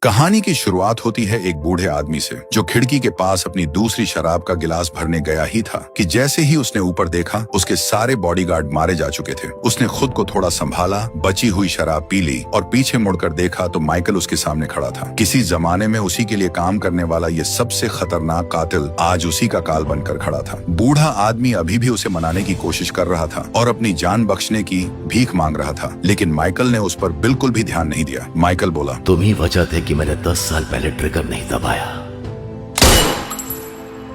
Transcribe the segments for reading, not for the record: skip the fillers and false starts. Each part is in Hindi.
कहानी की शुरुआत होती है एक बूढ़े आदमी से जो खिड़की के पास अपनी दूसरी शराब का गिलास भरने गया ही था कि जैसे ही उसने ऊपर देखा उसके सारे बॉडीगार्ड मारे जा चुके थे। उसने खुद को थोड़ा संभाला, बची हुई शराब पी ली और पीछे मुड़कर देखा तो माइकल उसके सामने खड़ा था। किसी जमाने में उसी के लिए काम करने वाला ये सबसे खतरनाक कातिल आज उसी का काल बनकर खड़ा था। बूढ़ा आदमी अभी भी उसे मनाने की कोशिश कर रहा था और अपनी जान बख्शने की भीख मांग रहा था, लेकिन माइकल ने उस पर बिल्कुल भी ध्यान नहीं दिया। माइकल बोला, तुम ही वजह थे कि मैंने 10 साल पहले ट्रिगर नहीं दबाया।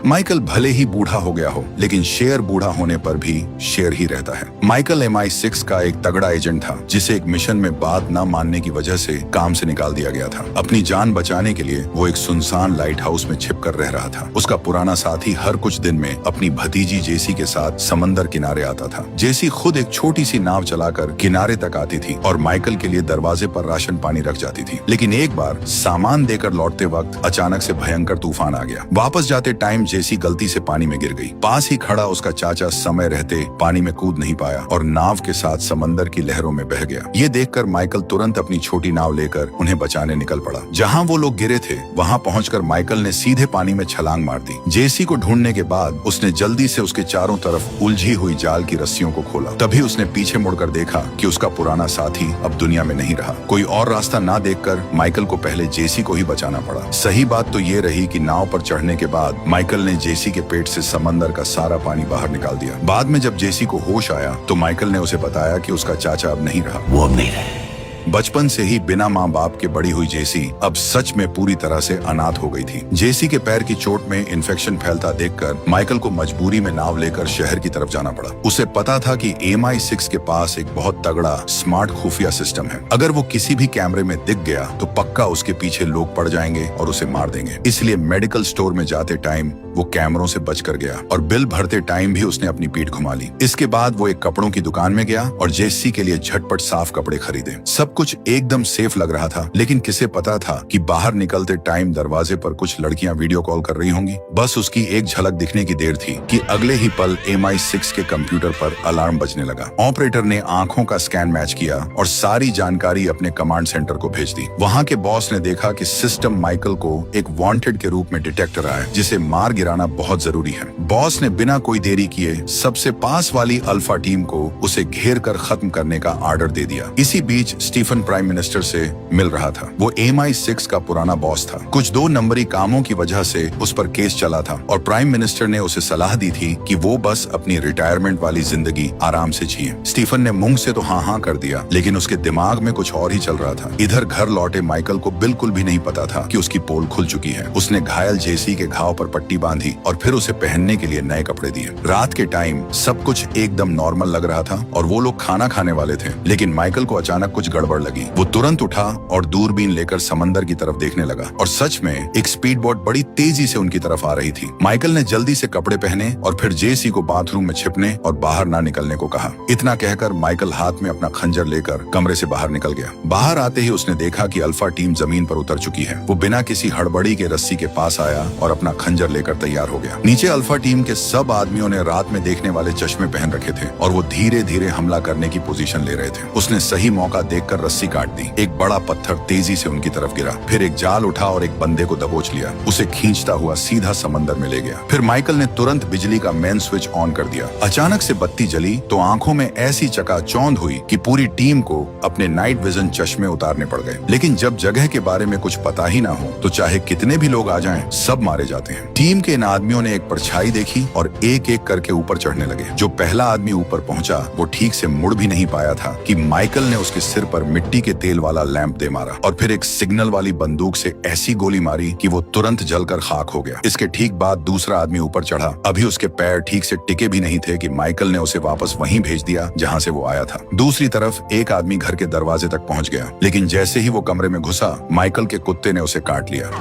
माइकल भले ही बूढ़ा हो गया हो, लेकिन शेर बूढ़ा होने पर भी शेर ही रहता है। माइकल MI6 का एक तगड़ा एजेंट था जिसे एक मिशन में बात न मानने की वजह से काम से निकाल दिया गया था। अपनी जान बचाने के लिए वो एक सुनसान लाइट हाउस में छिप कर रह रहा था। उसका पुराना साथी हर कुछ दिन में अपनी भतीजी जेसी के साथ समंदर किनारे आता था। जेसी खुद एक छोटी सी नाव चलाकर किनारे तक आती थी और माइकल के लिए दरवाजे पर राशन पानी रख जाती थी। लेकिन एक बार सामान देकर लौटते वक्त अचानक से भयंकर तूफान आ गया। वापस जाते टाइम जेसी गलती से पानी में गिर गई। पास ही खड़ा उसका चाचा समय रहते पानी में कूद नहीं पाया और नाव के साथ समंदर की लहरों में बह गया। ये देखकर माइकल तुरंत अपनी छोटी नाव लेकर उन्हें बचाने निकल पड़ा। जहां वो लोग गिरे थे वहां पहुंचकर माइकल ने सीधे पानी में छलांग मार दी। जेसी को ढूंढने के बाद उसने जल्दी से उसके चारों तरफ उलझी हुई जाल की रस्सियों को खोला। तभी उसने पीछे मुड़कर देखा कि उसका पुराना साथी अब दुनिया में नहीं रहा। कोई और रास्ता ना देखकर माइकल को पहले जेसी को ही बचाना पड़ा। सही बात तो ये रही कि नाव पर चढ़ने के बाद माइकल ने जेसी के पेट से समंदर का सारा पानी बाहर निकाल दिया। बाद में जब जेसी को होश आया तो माइकल ने उसे बताया कि उसका चाचा अब नहीं रहा। वो अब नहीं रहे। बचपन से ही बिना माँ बाप के बड़ी हुई जेसी अब सच में पूरी तरह से अनाथ हो गई थी। जेसी के पैर की चोट में इन्फेक्शन फैलता देखकर माइकल को मजबूरी में नाव लेकर शहर की तरफ जाना पड़ा। उसे पता था कि MI6 के पास एक बहुत तगड़ा स्मार्ट खुफिया सिस्टम है। अगर वो किसी भी कैमरे में दिख गया तो पक्का उसके पीछे लोग पड़ जाएंगे और उसे मार देंगे। इसलिए मेडिकल स्टोर में जाते टाइम वो कैमरों से बचकर गया और बिल भरते टाइम भी उसने अपनी पीठ घुमा ली। इसके बाद वो एक कपड़ों की दुकान में गया और जेसी के लिए झटपट साफ कपड़े खरीदे। सब कुछ एकदम सेफ लग रहा था, लेकिन किसे पता था कि बाहर निकलते टाइम दरवाजे पर कुछ लड़कियां वीडियो कॉल कर रही होंगी। बस उसकी एक झलक दिखने की देर थी कि अगले ही पल MI6 के कंप्यूटर पर अलार्म बजने लगा। ऑपरेटर ने आंखों का स्कैन मैच किया और सारी जानकारी अपने कमांड सेंटर को भेज दी। वहां के बॉस ने देखा कि सिस्टम माइकल को एक वांटेड के रूप में डिटेक्ट रहा है, जिसे मार गिराना बहुत जरूरी है। बॉस ने बिना कोई देरी किए सबसे पास वाली अल्फा टीम को उसे घेर कर खत्म करने का ऑर्डर दे दिया। इसी बीच स्टीफन प्राइम मिनिस्टर से मिल रहा था। वो MI6 का पुराना बॉस था। कुछ 2 नंबरी कामों की वजह से उस पर केस चला था और प्राइम मिनिस्टर ने उसे सलाह दी थी कि वो बस अपनी रिटायरमेंट वाली जिंदगी आराम से जिए। स्टीफन ने मुंह से तो हाँ कर दिया, लेकिन उसके दिमाग में कुछ और ही चल रहा था। इधर घर लौटे माइकल को बिल्कुल भी नहीं पता था कि उसकी पोल खुल चुकी है। उसने घायल जेसी के घाव पर पट्टी बांधी और फिर उसे पहनने के लिए नए कपड़े दिए। रात के टाइम सब कुछ एकदम नॉर्मल लग रहा था और वो लोग खाना खाने वाले थे, लेकिन माइकल को अचानक कुछ गड़बड़ लगी। वो तुरंत उठा और दूरबीन लेकर समंदर की तरफ देखने लगा और सच में एक स्पीड बोट बड़ी तेजी से उनकी तरफ आ रही थी। माइकल ने जल्दी से कपड़े पहने और फिर जेसी को बाथरूम में छिपने और बाहर ना निकलने को कहा। इतना कहकर माइकल हाथ में अपना खंजर लेकर कमरे से बाहर निकल गया। बाहर आते ही उसने देखा कि अल्फा टीम जमीन पर उतर चुकी है। वो बिना किसी हड़बड़ी के रस्सी के पास आया और अपना खंजर लेकर तैयार हो गया। नीचे अल्फा टीम के सब आदमियों ने रात में देखने वाले चश्मे पहन रखे थे और वो धीरे धीरे हमला करने की पोजीशन ले रहे थे। उसने सही मौका देखकर रस्सी काट दी। एक बड़ा पत्थर तेजी से उनकी तरफ गिरा, फिर एक जाल उठा और एक बंदे को दबोच लिया। उसे खींचता हुआ सीधा समंदर में ले गया। फिर माइकल ने तुरंत बिजली का मेन स्विच ऑन कर दिया। अचानक से बत्ती जली तो आंखों में ऐसी चकाचौंध हुई कि पूरी टीम को अपने नाइट विजन चश्मे उतारने पड़ गए। लेकिन जब जगह के बारे में कुछ पता ही ना हो तो चाहे कितने भी लोग आ जाएं, सब मारे जाते हैं। टीम के इन आदमियों ने एक परछाई देखी और एक एक करके ऊपर चढ़ने लगे। जो पहला आदमी ऊपर पहुंचा वो ठीक से मुड़ भी नहीं पाया था कि माइकल ने उसके सिर पर मिट्टी के तेल वाला लैंप दे मारा और फिर एक सिग्नल वाली बंदूक से ऐसी गोली मारी कि वो तुरंत जलकर खाक हो गया। इसके ठीक बाद दूसरा आदमी ऊपर चढ़ा। अभी उसके पैर ठीक से टिके भी नहीं थे कि माइकल ने उसे वापस वहीं भेज दिया जहां से वो आया था। दूसरी तरफ एक आदमी घर के दरवाजे तक पहुंच गया, लेकिन जैसे ही वो कमरे में घुसा माइकल के कुत्ते ने उसे काट लिया।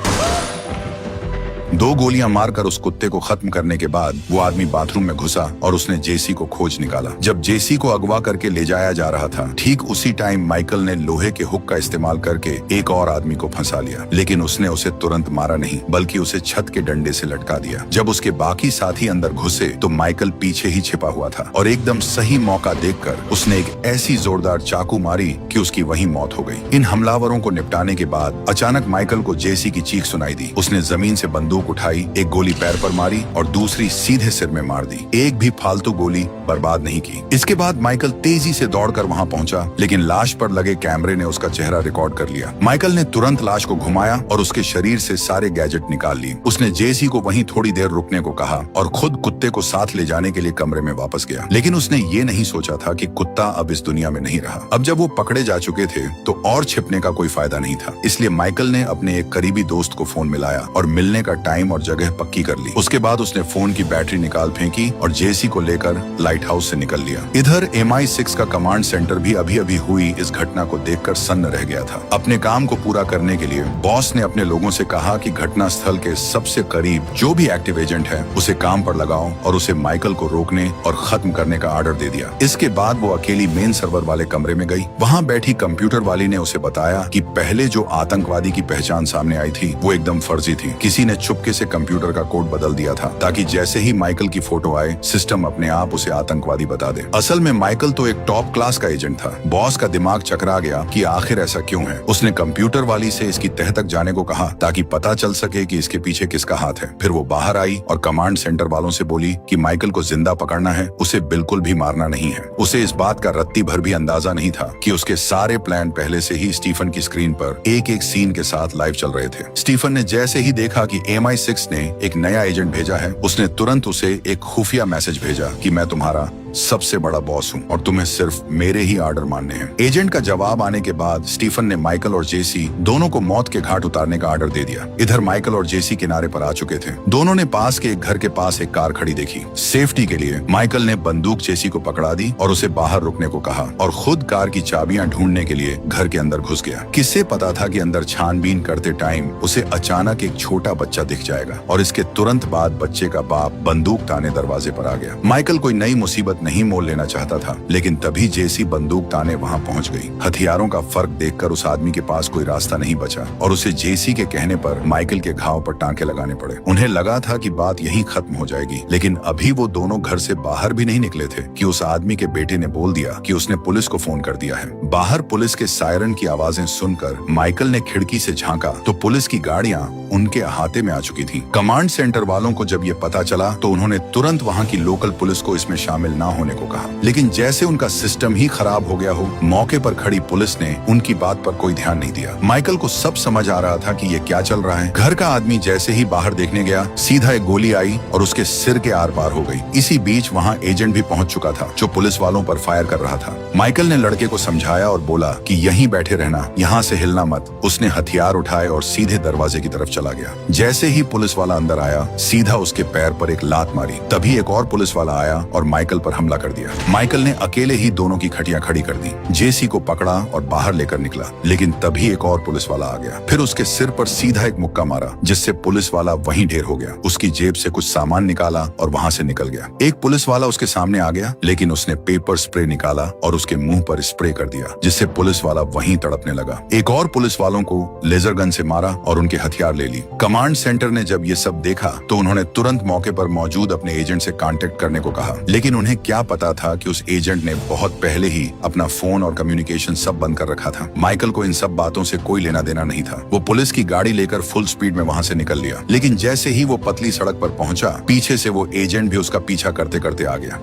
2 गोलियां मारकर उस कुत्ते को खत्म करने के बाद वो आदमी बाथरूम में घुसा और उसने जेसी को खोज निकाला। जब जेसी को अगवा करके ले जाया जा रहा था, ठीक उसी टाइम माइकल ने लोहे के हुक का इस्तेमाल करके एक और आदमी को फंसा लिया, लेकिन उसने उसे तुरंत मारा नहीं बल्कि उसे छत के डंडे से लटका दिया। जब उसके बाकी साथी अंदर घुसे तो माइकल पीछे ही छिपा हुआ था और एकदम सही मौका देखकर उसने एक ऐसी जोरदार चाकू मारी कि उसकी वहीं मौत हो गई। इन हमलावरों को निपटाने के बाद अचानक माइकल को जेसी की चीख सुनाई दी। उसने जमीन से बंदूक उठाई, एक गोली पैर पर मारी और दूसरी सीधे सिर में मार दी। एक भी फालतू गोली बर्बाद नहीं की। इसके बाद माइकल तेजी से दौड़कर वहां पहुंचा, लेकिन लाश पर लगे कैमरे ने उसका चेहरा रिकॉर्ड कर लिया। माइकल ने तुरंत लाश को घुमाया और उसके शरीर से सारे गैजेट निकाल लिए। उसने जेसी को वहीं थोड़ी देर रुकने को कहा और खुद कुत्ते को साथ ले जाने के लिए कमरे में वापस गया। लेकिन उसने ये नहीं सोचा था कि कुत्ता अब इस दुनिया में नहीं रहा। अब जब वो पकड़े जा चुके थे तो और छिपने का कोई फायदा नहीं था। इसलिए माइकल ने अपने एक करीबी दोस्त को फोन मिलाया और मिलने का टाइम और जगह पक्की कर ली। उसके बाद उसने फोन की बैटरी निकाल फेंकी और जेसी को लेकर लाइट हाउस से निकल लिया। इधर MI6 का कमांड सेंटर भी अभी हुई इस घटना को देखकर सन्न रह गया था। अपने काम को पूरा करने के लिए बॉस ने अपने लोगों से कहा कि घटना स्थल के सबसे करीब जो भी एक्टिव एजेंट है उसे काम पर लगाओ और उसे माइकल को रोकने और खत्म करने का ऑर्डर दे दिया। इसके बाद वो अकेली मेन सर्वर वाले कमरे में गई। वहाँ बैठी कंप्यूटर वाली ने उसे बताया कि पहले जो आतंकवादी की पहचान सामने आई थी वो एकदम फर्जी थी। किसी ने चुपके से कंप्यूटर का कोड बदल दिया था ताकि जैसे ही माइकल की फोटो आए सिस्टम अपने आप उसे आतंकवादी बता दे। असल में माइकल तो एक टॉप क्लास का एजेंट था। बॉस का दिमाग चकरा गया कि आखिर ऐसा क्यों है। उसने कंप्यूटर वाली से इसकी तह तक जाने को कहा ताकि पता चल सके कि इसके पीछे किसका हाथ है। फिर वो बाहर आई और कमांड सेंटर वालों से बोली कि माइकल को जिंदा पकड़ना है, उसे बिल्कुल भी मारना नहीं है। उसे इस बात का रत्ती भर भी अंदाजा नहीं था कि उसके सारे प्लान पहले से ही स्टीफन की स्क्रीन पर एक एक सीन के साथ लाइव चल रहे थे। स्टीफन ने जैसे ही देखा कि MI6 ने एक नया एजेंट भेजा है, उसने तुरंत उसे एक खुफिया मैसेज भेजा कि मैं तुम्हारा सबसे बड़ा बॉस हूँ और तुम्हें सिर्फ मेरे ही ऑर्डर मानने हैं। एजेंट का जवाब आने के बाद स्टीफन ने माइकल और जेसी दोनों को मौत के घाट उतारने का ऑर्डर दे दिया। इधर माइकल और जेसी किनारे पर आ चुके थे। दोनों ने पास के एक घर के पास एक कार खड़ी देखी। सेफ्टी के लिए माइकल ने बंदूक जेसी को पकड़ा दी और उसे बाहर रुकने को कहा और खुद कार की चाबियां ढूंढने के लिए घर के अंदर घुस गया। किससे पता था कि अंदर छानबीन करते टाइम उसे अचानक एक छोटा बच्चा दिख जाएगा और इसके तुरंत बाद बच्चे का बाप बंदूक ताने दरवाजे पर आ गया। माइकल कोई नई मुसीबत नहीं मोल लेना चाहता था, लेकिन तभी जेसी बंदूक ताने वहां पहुंच गई। हथियारों का फर्क देखकर उस आदमी के पास कोई रास्ता नहीं बचा और उसे जेसी के कहने पर माइकल के घाव पर टांके लगाने पड़े। उन्हें लगा था कि बात यहीं खत्म हो जाएगी, लेकिन अभी वो दोनों घर से बाहर भी नहीं निकले थे कि उस आदमी के बेटे ने बोल दिया कि उसने पुलिस को फोन कर दिया है। बाहर पुलिस के सायरन की आवाजें सुनकर माइकल ने खिड़की से झांका तो पुलिस की गाड़ियां उनके अहाते में आ चुकी थी। कमांड सेंटर वालों को जब ये पता चला तो उन्होंने तुरंत वहां की लोकल पुलिस को इसमें शामिल ना होने को कहा, लेकिन जैसे उनका सिस्टम ही खराब हो गया हो, मौके पर खड़ी पुलिस ने उनकी बात पर कोई ध्यान नहीं दिया। माइकल को सब समझ आ रहा था कि ये क्या चल रहा है। घर का आदमी जैसे ही बाहर देखने गया, सीधा एक गोली आई और उसके सिर के आर पार हो गई। इसी बीच वहाँ एजेंट भी पहुंच चुका था जो पुलिस वालों पर फायर कर रहा था। माइकल ने लड़के को समझाया और बोला कि यहीं बैठे रहना, यहाँ से हिलना मत। उसने हथियार उठाए और सीधे दरवाजे की तरफ चला गया। जैसे ही पुलिस वाला अंदर आया, सीधा उसके पैर पर एक लात मारी। तभी एक और पुलिस वाला आया और माइकल पर हमला कर दिया। माइकल ने अकेले ही दोनों की खटियां खड़ी कर दी। जेसी को पकड़ा और बाहर लेकर निकला, लेकिन तभी एक और पुलिस वाला आ गया। फिर उसके सिर पर सीधा एक मुक्का मारा, जिससे पुलिस वाला वहीं ढेर हो गया। उसकी जेब से कुछ सामान निकाला और वहां से निकल गया। एक पुलिस वाला उसके सामने आ गया, लेकिन उसने पेपर स्प्रे निकाला और उसके मुंह पर स्प्रे कर दिया, जिससे पुलिस वाला वहीं तड़पने लगा। एक और पुलिस वालों को लेजर गन से मारा और उनके हथियार ले ली। कमांड सेंटर ने जब ये सब देखा तो उन्होंने तुरंत मौके पर मौजूद अपने एजेंट से कांटेक्ट करने को कहा, लेकिन उन्हें क्या पता था कि उस एजेंट ने बहुत पहले ही अपना फोन और कम्युनिकेशन सब बंद कर रखा था। माइकल को इन सब बातों से कोई लेना देना नहीं था। वो पुलिस की गाड़ी लेकर फुल स्पीड में वहां से निकल लिया, लेकिन जैसे ही वो पतली सड़क पर पहुंचा, पीछे से वो एजेंट भी उसका पीछा करते करते आ गया।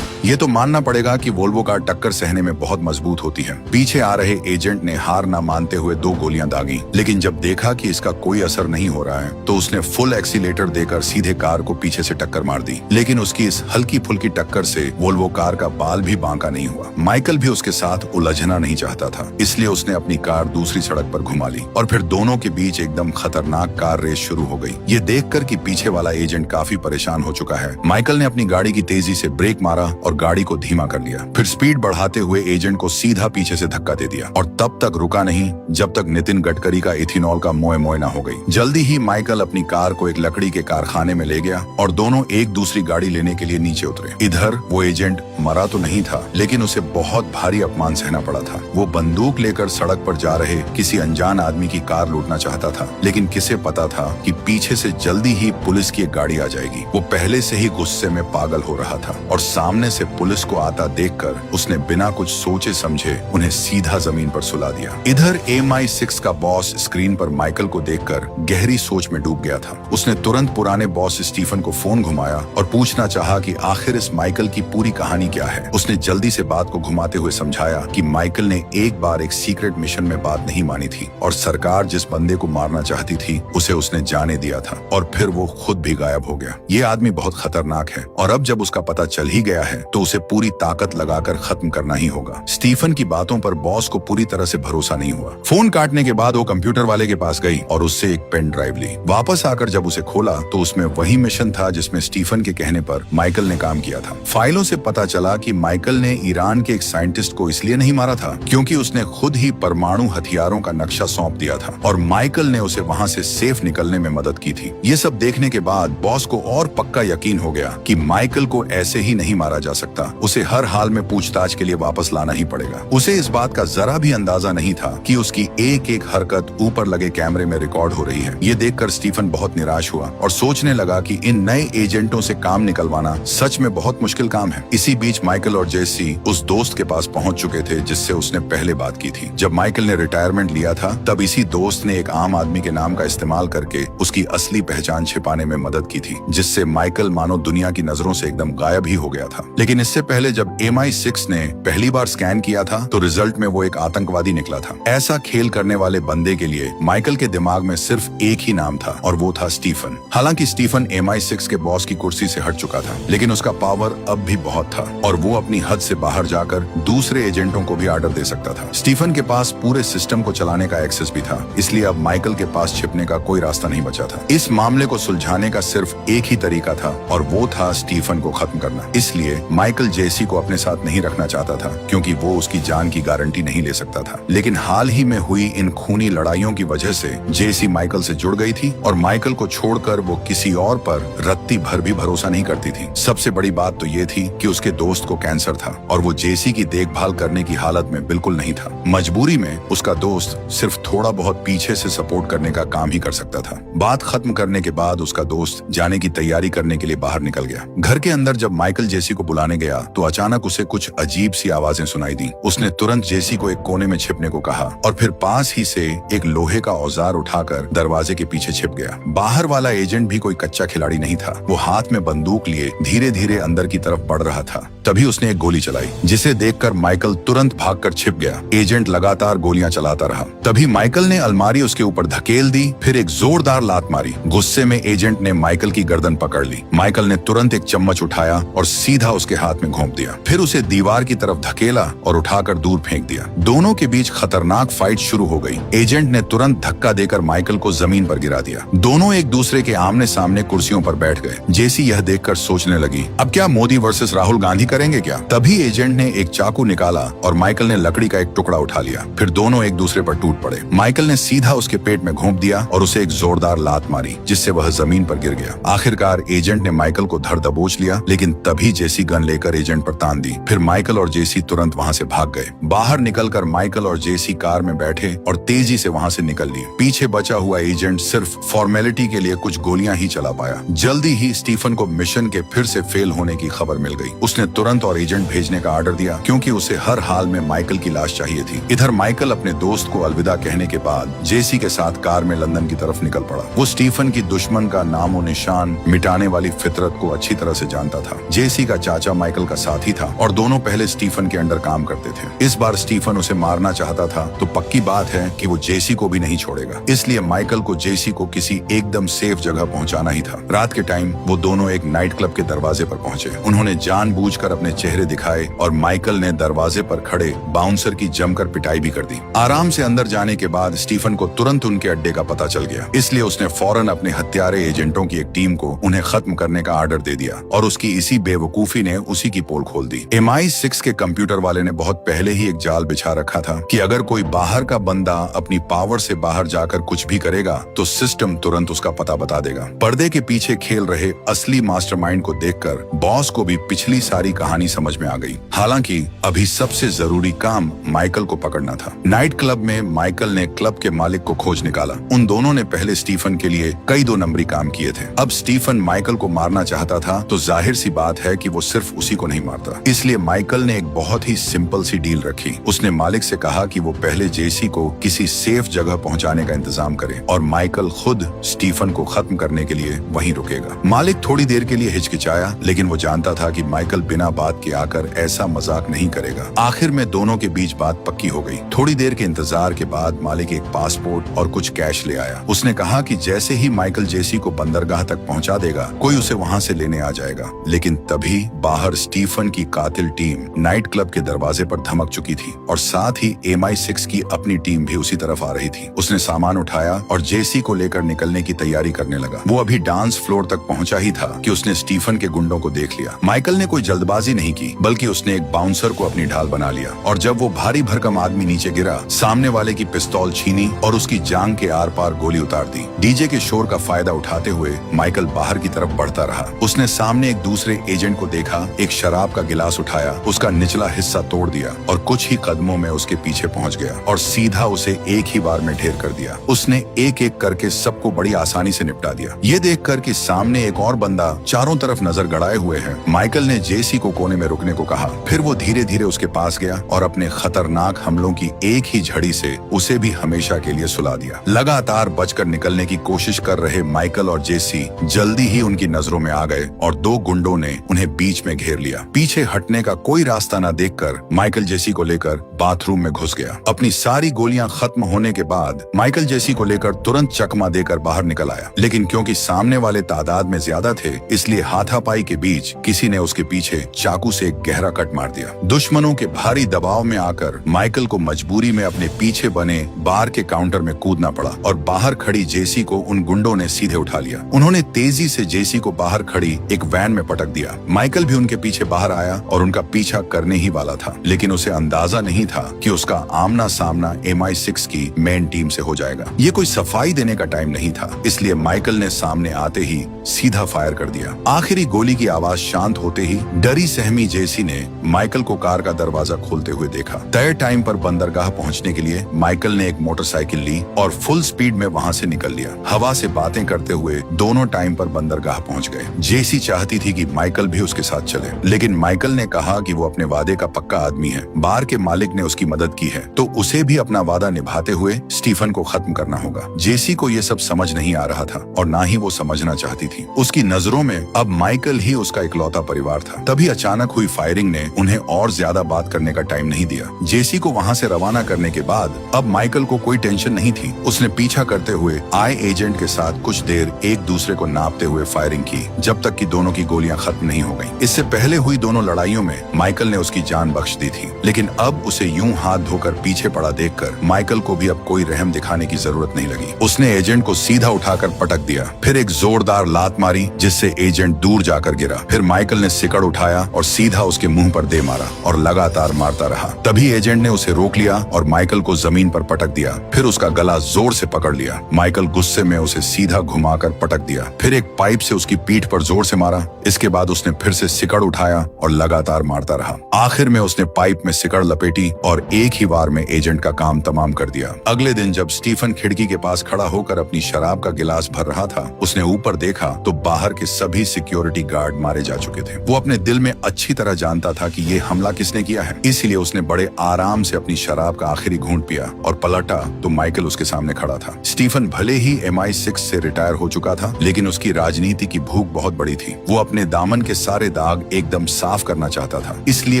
ये तो मानना पड़ेगा कि वोल्वो कार टक्कर सहने में बहुत मजबूत होती है। पीछे आ रहे एजेंट ने हार ना मानते हुए 2 गोलियां दागी, लेकिन जब देखा कि इसका कोई असर नहीं हो रहा है तो उसने फुल एक्सीलेटर देकर सीधे कार को पीछे से टक्कर मार दी। लेकिन उसकी इस हल्की फुल्की टक्कर से वोल्वो कार का बाल भी बांका नहीं हुआ। माइकल भी उसके साथ उलझना नहीं चाहता था, इसलिए उसने अपनी कार दूसरी सड़क पर घुमा ली और फिर दोनों के बीच एकदम खतरनाक कार रेस शुरू हो गई। ये देखकर कि पीछे वाला एजेंट काफी परेशान हो चुका है, माइकल ने अपनी गाड़ी की तेजी से ब्रेक मारा और और गाड़ी को धीमा कर लिया। फिर स्पीड बढ़ाते हुए एजेंट को सीधा पीछे से धक्का दे दिया और तब तक रुका नहीं जब तक नितिन गडकरी का इथेनॉल का मोए मोए ना हो गई। जल्दी ही माइकल अपनी कार को एक लकड़ी के कारखाने में ले गया और दोनों एक दूसरी गाड़ी लेने के लिए नीचे उतरे। इधर वो एजेंट मरा तो नहीं था, लेकिन उसे बहुत भारी अपमान सहना पड़ा था। वो बंदूक लेकर सड़क पर जा रहे किसी अनजान आदमी की कार लूटना चाहता था, लेकिन किसे पता था कि पीछे से जल्दी ही पुलिस की एक गाड़ी आ जाएगी। वो पहले से ही गुस्से में पागल हो रहा था और सामने से पुलिस को आता देखकर उसने बिना कुछ सोचे समझे उन्हें सीधा जमीन पर सुला दिया। इधर MI6 का बॉस स्क्रीन पर माइकल को देखकर गहरी सोच में डूब गया था। उसने तुरंत पुराने बॉस स्टीफन को फोन घुमाया और पूछना चाहा कि आखिर इस माइकल की पूरी कहानी क्या है। उसने जल्दी से बात को घुमाते हुए समझाया कि माइकल ने एक बार एक सीक्रेट मिशन में बात नहीं मानी थी और सरकार जिस बंदे को मारना चाहती थी उसे उसने जाने दिया था और फिर वो खुद भी गायब हो गया। ये आदमी बहुत खतरनाक है और अब जब उसका पता चल ही गया है तो उसे पूरी ताकत लगाकर खत्म करना ही होगा। स्टीफन की बातों पर बॉस को पूरी तरह से भरोसा नहीं हुआ। फोन काटने के बाद वो कंप्यूटर वाले के पास गई और उससे एक पेन ड्राइव ली। वापस आकर जब उसे खोला तो उसमें वही मिशन था जिसमें स्टीफन के कहने पर माइकल ने काम किया था। फाइलों से पता चला कि माइकल ने ईरान के एक साइंटिस्ट को इसलिए नहीं मारा था क्योंकि उसने खुद ही परमाणु हथियारों का नक्शा सौंप दिया था और माइकल ने उसे वहां से सेफ निकलने में मदद की थी। ये सब देखने के बाद बॉस को और पक्का यकीन हो गया कि माइकल को ऐसे ही नहीं मारा जा सकता। उसे हर हाल में पूछताछ के लिए वापस लाना ही पड़ेगा। उसे इस बात का जरा भी अंदाजा नहीं था कि उसकी एक एक हरकत ऊपर लगे कैमरे में रिकॉर्ड हो रही है। ये देखकर स्टीफन बहुत निराश हुआ और सोचने लगा कि इन नए एजेंटों से काम निकलवाना सच में बहुत मुश्किल काम है। इसी बीच माइकल और जेसी उस दोस्त के पास पहुंच चुके थे जिससे उसने पहले बात की थी। जब माइकल ने रिटायरमेंट लिया था तब इसी दोस्त ने एक आम आदमी के नाम का इस्तेमाल करके उसकी असली पहचान छिपाने में मदद की थी, जिससे माइकल मानो दुनिया की नजरों से एकदम गायब ही हो गया था। लेकिन इससे पहले जब MI6 ने पहली बार स्कैन किया था तो रिजल्ट में वो एक आतंकवादी निकला था। ऐसा खेल करने वाले बंदे के लिए माइकल के दिमाग में सिर्फ एक ही नाम था और वो था स्टीफन। हालांकि स्टीफन MI6 के बॉस की कुर्सी से हट चुका था, लेकिन उसका पावर अब भी बहुत था और वो अपनी हद से बाहर जाकर दूसरे एजेंटों को भी ऑर्डर दे सकता था। स्टीफन के पास पूरे सिस्टम को चलाने का एक्सेस भी था, इसलिए अब माइकल के पास छिपने का कोई रास्ता नहीं बचा था। इस मामले को सुलझाने का सिर्फ एक ही तरीका था और वो था स्टीफन को खत्म करना। इसलिए माइकल जेसी को अपने साथ नहीं रखना चाहता था क्योंकि वो उसकी जान की गारंटी नहीं ले सकता था। लेकिन हाल ही में हुई इन खूनी लड़ाइयों की वजह से जेसी माइकल से जुड़ गई थी और माइकल को छोड़कर वो किसी और पर रत्ती भर भी भरोसा नहीं करती थी। सबसे बड़ी बात तो ये थी कि उसके दोस्त को कैंसर था और वो जेसी की देखभाल करने की हालत में बिल्कुल नहीं था। मजबूरी में उसका दोस्त सिर्फ थोड़ा बहुत पीछे से सपोर्ट करने का काम ही कर सकता था। बात खत्म करने के बाद उसका दोस्त जाने की तैयारी करने के लिए बाहर निकल गया। घर के अंदर जब माइकल जेसी को बुलाने गया तो अचानक उसे कुछ अजीब सी आवाजें सुनाई दी। उसने तुरंत जेसी को एक कोने में छिपने को कहा और फिर पास ही से एक लोहे का औजार उठाकर दरवाजे के पीछे छिप गया। बाहर वाला एजेंट भी कोई कच्चा खिलाड़ी नहीं था। वो हाथ में बंदूक लिए धीरे धीरे अंदर की तरफ बढ़ रहा था। तभी उसने एक गोली चलाई, जिसे देखकर माइकल तुरंत भागकर छिप गया। एजेंट लगातार गोलियां चलाता रहा। तभी माइकल ने अलमारी उसके ऊपर धकेल दी, फिर एक जोरदार लात मारी। गुस्से में एजेंट ने माइकल की गर्दन पकड़ ली। माइकल ने तुरंत एक चम्मच उठाया और सीधा उसके हाथ में घोंप दिया। फिर उसे दीवार की तरफ धकेला और उठाकर दूर फेंक दिया। दोनों के बीच खतरनाक फाइट शुरू हो गई। एजेंट ने तुरंत धक्का देकर माइकल को जमीन पर गिरा दिया। दोनों एक दूसरे के आमने सामने कुर्सियों पर बैठ गए। जेसी यह देखकर सोचने लगी, अब क्या मोदी वर्सेस राहुल गांधी करेंगे क्या? तभी एजेंट ने एक चाकू निकाला और माइकल ने लकड़ी का एक टुकड़ा उठा लिया। फिर दोनों एक दूसरे पर टूट पड़े। माइकल ने सीधा उसके पेट में घोंप दिया और उसे एक जोरदार लात मारी, जिससे वह जमीन पर गिर गया। आखिरकार एजेंट ने माइकल को धर दबोच लिया, लेकिन तभी जेसी गन लेकर एजेंट पर तान दी। फिर माइकल और जेसी तुरंत वहां से भाग गए। बाहर निकलकर माइकल और जेसी कार में बैठे और तेजी से वहां से निकल लिए। पीछे बचा हुआ एजेंट सिर्फ फॉर्मेलिटी के लिए कुछ गोलियां ही चला पाया। जल्दी ही स्टीफन को मिशन के फिर से फेल होने की खबर मिल गई। उसने तुरंत और एजेंट भेजने का ऑर्डर दिया क्योंकि उसे हर हाल में माइकल की लाश चाहिए थी। इधर माइकल अपने दोस्त को अलविदा कहने के बाद जेसी के साथ कार में लंदन की तरफ निकल पड़ा। वो स्टीफन की दुश्मन का नामो निशान मिटाने वाली फितरत को अच्छी तरह से जानता था। जेसी का चाचा माइकल का साथी था और दोनों पहले स्टीफन के अंडर काम करते थे। इस बार स्टीफन उसे मारना चाहता था तो पक्की बात है कि वो जेसी को भी नहीं छोड़ेगा। इसलिए माइकल को जेसी को किसी एकदम सेफ जगह पहुंचाना ही था। रात के टाइम वो दोनों एक नाइट क्लब के दरवाजे पर पहुंचे। उन्होंने जानबूझकर अपने चेहरे दिखाए और माइकल ने दरवाजे पर खड़े बाउंसर की जमकर पिटाई भी कर दी। आराम से अंदर जाने के बाद स्टीफन को तुरंत उनके अड्डे का पता चल गया, इसलिए उसने फौरन अपने हत्यारे एजेंटों की एक टीम को उन्हें खत्म करने का ऑर्डर दे दिया और उसकी इसी बेवकूफी ने ने उसी की पोल खोल दी। MI6 के कंप्यूटर वाले ने बहुत पहले ही एक जाल बिछा रखा था कि अगर कोई बाहर का बंदा अपनी पावर से बाहर जाकर कुछ भी करेगा तो सिस्टम तुरंत उसका पता बता देगा। पर्दे के पीछे खेल रहे असली मास्टरमाइंड को देखकर बॉस को भी पिछली सारी कहानी समझ में आ गई। हालांकि अभी सबसे जरूरी काम माइकल को पकड़ना था। नाइट क्लब में माइकल ने क्लब के मालिक को खोज निकाला। उन दोनों ने पहले स्टीफन के लिए कई 2 नंबरी काम किए थे। अब स्टीफन माइकल को मारना चाहता था तो जाहिर सी बात है कि वो सिर्फ उसी को नहीं मारता। इसलिए माइकल ने एक बहुत ही सिंपल सी डील रखी। उसने मालिक से कहा कि वो पहले जेसी को किसी सेफ जगह पहुंचाने का इंतजाम करे और माइकल खुद स्टीफन को खत्म करने के लिए वहीं रुकेगा। मालिक थोड़ी देर के लिए हिचकिचाया, लेकिन वो जानता था कि माइकल बिना बात के आकर ऐसा मजाक नहीं करेगा। आखिर में दोनों के बीच बात पक्की हो गई। थोड़ी देर के इंतजार के बाद मालिक एक पासपोर्ट और कुछ कैश ले आया। उसने कहा कि जैसे ही माइकल जेसी को बंदरगाह तक पहुंचा देगा, कोई उसे वहां से लेने आ जाएगा। लेकिन तभी बाहर स्टीफन की कातिल टीम नाइट क्लब के दरवाजे पर धमक चुकी थी और साथ ही MI6 की अपनी टीम भी उसी तरफ आ रही थी। उसने सामान उठाया और जेसी को लेकर निकलने की तैयारी करने लगा। वो अभी डांस फ्लोर तक पहुंचा ही था कि उसने स्टीफन के गुंडों को देख लिया। माइकल ने कोई जल्दबाजी नहीं की, बल्कि उसने एक बाउंसर को अपनी ढाल बना लिया और जब वो भारी भरकम आदमी नीचे गिरा, सामने वाले की पिस्तौल छीनी और उसकी जांग के आर पार गोली उतार दी। डीजे के शोर का फायदा उठाते हुए माइकल बाहर की तरफ बढ़ता रहा। उसने सामने एक दूसरे एजेंट को देखा, एक शराब का गिलास उठाया, उसका निचला हिस्सा तोड़ दिया और कुछ ही कदमों में उसके पीछे पहुंच गया और सीधा उसे एक ही बार में ढेर कर दिया। उसने एक एक करके सबको बड़ी आसानी से निपटा दिया। ये देखकर कि सामने एक और बंदा चारों तरफ नजर गड़ाए हुए है, माइकल ने जेसी को कोने में रुकने को कहा। फिर वो धीरे धीरे उसके पास गया और अपने खतरनाक हमलों की एक ही झड़ी से उसे भी हमेशा के लिए सुला दिया। लगातार बचकर निकलने की कोशिश कर रहे माइकल और जेसी जल्दी ही उनकी नजरों में आ गए और 2 गुंडों ने उन्हें बीच में घेर लिया। पीछे हटने का कोई रास्ता न देखकर माइकल जेसी को लेकर बाथरूम में घुस गया। अपनी सारी गोलियां खत्म होने के बाद माइकल जेसी को लेकर तुरंत चकमा देकर बाहर निकल आया, लेकिन क्योंकि सामने वाले तादाद में ज्यादा थे, इसलिए हाथापाई के बीच किसी ने उसके पीछे चाकू से एक गहरा कट मार दिया। दुश्मनों के भारी दबाव में आकर माइकल को मजबूरी में अपने पीछे बने बार के काउंटर में कूदना पड़ा और बाहर खड़ी जेसी को उन गुंडों ने सीधे उठा लिया। उन्होंने तेजी से जेसी को बाहर खड़ी एक वैन में पटक दिया। माइकल भी उनके पीछे बाहर आया और उनका पीछा करने ही वाला था, लेकिन उसे अंदाजा नहीं था कि उसका आमना सामना MI6 की मेन टीम से हो जाएगा। ये कोई सफाई देने का टाइम नहीं था, इसलिए माइकल ने सामने आते ही सीधा फायर कर दिया। आखिरी गोली की आवाज शांत होते ही डरी सहमी जेसी ने माइकल को कार का दरवाजा खोलते हुए देखा। तय टाइम पर बंदरगाह पहुंचने के लिए माइकल ने एक मोटरसाइकिल ली और फुल स्पीड में वहां से निकल लिया। हवा से बातें करते हुए दोनों टाइम पर बंदरगाह पहुंच गए। जेसी चाहती थी कि माइकल भी उसके साथ चले, लेकिन माइकल ने कहा कि वो अपने वादे का पक्का आदमी है। बार के मालिक ने उसकी मदद की है तो उसे भी अपना वादा निभाते हुए स्टीफन को खत्म करना होगा। जेसी को ये सब समझ नहीं आ रहा था और ना ही वो समझना चाहती थी। उसकी नजरों में अब माइकल ही उसका इकलौता परिवार था। तभी अचानक हुई फायरिंग ने उन्हें और ज्यादा बात करने का टाइम नहीं दिया। जेसी को वहां से रवाना करने के बाद अब माइकल को कोई टेंशन नहीं थी। उसने पीछा करते हुए आई एजेंट के साथ कुछ देर एक दूसरे को नापते हुए फायरिंग की, जब तक कि दोनों की गोलियां खत्म नहीं हो गईं। इससे पहले हुई दोनों लड़ाइयों में माइकल ने उसकी जान बख्श दी थी, लेकिन अब उसे यूं हाथ धोकर पीछे पड़ा देखकर माइकल को भी अब कोई रहम दिखाने की जरूरत नहीं लगी। उसने एजेंट को सीधा उठाकर पटक दिया, फिर एक जोरदार लात मारी जिससे एजेंट दूर जाकर गिरा। फिर माइकल ने सिकड़ उठाया और सीधा उसके मुंह पर दे मारा और लगातार मारता रहा। तभी एजेंट ने उसे रोक लिया और माइकल को जमीन पर पटक दिया। फिर उसका गला जोर से पकड़ लिया। माइकल गुस्से में उसे सीधा घुमाकर पटक दिया, फिर एक पाइप से उसकी पीठ पर जोर से मारा। इसके बाद उसने फिर से सिकड़ उठाया और लगातार मारता रहा। आखिर में उसने पाइप में सिकड़ लपेटी और एक ही बार में एजेंट का काम तमाम कर दिया। अगले दिन जब स्टीफन खिड़की के पास खड़ा होकर अपनी शराब का गिलास भर रहा था, उसने ऊपर देखा तो बाहर के सभी सिक्योरिटी गार्ड मारे जा चुके थे। वो अपने दिल में अच्छी तरह जानता था कि ये हमला किसने किया है, इसलिए उसने बड़े आराम से अपनी शराब का आखिरी घूंट पिया और पलटा तो माइकल उसके सामने खड़ा था। स्टीफन भले ही MI6 से रिटायर हो चुका था, लेकिन उसकी राजनीति की भूख बहुत बड़ी थी। वो अपने दामन के सारे दाग एकदम साफ करना चाहता था, इसलिए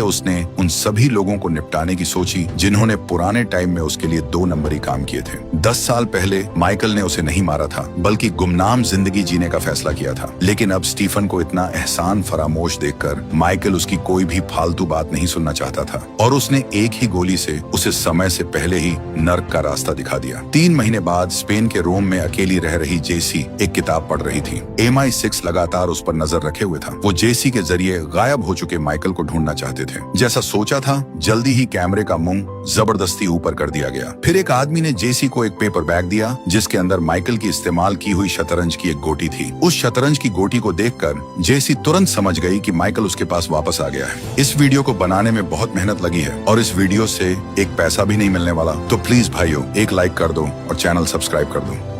उसने उन सभी लोगों को निपटाने की सोची जिन्होंने पुराने टाइम में उसके लिए 2 नंबरी काम किए थे। 10 साल पहले माइकल ने उसे नहीं मारा था, बल्कि गुमनाम जिंदगी जीने का फैसला किया था। लेकिन अब स्टीफन को इतना एहसान फरामोश देखकर माइकल उसकी कोई भी फालतू बात नहीं सुनना चाहता था और उसने एक ही गोली से उसे समय से पहले ही नर्क का रास्ता दिखा दिया। 3 महीने बाद स्पेन के रोम में अकेली रह रही जेसी एक किताब पढ़ रही थी। MI6 लगातार उस पर नजर रखे हुए था। वो जेसी के जरिए जरिए गायब हो चुके माइकल को ढूंढना चाहते थे। जैसा सोचा था, जल्दी ही कैमरे का मुंह जबरदस्ती ऊपर कर दिया गया। फिर एक आदमी ने जेसी को एक पेपर बैग दिया जिसके अंदर माइकल की इस्तेमाल की हुई शतरंज की एक गोटी थी। उस शतरंज की गोटी को देखकर जेसी तुरंत समझ गई कि माइकल उसके पास वापस आ गया है। इस वीडियो को बनाने में बहुत मेहनत लगी है और इस वीडियो से एक पैसा भी नहीं मिलने वाला, तो प्लीज भाइयों एक लाइक कर दो और चैनल सब्सक्राइब कर दो।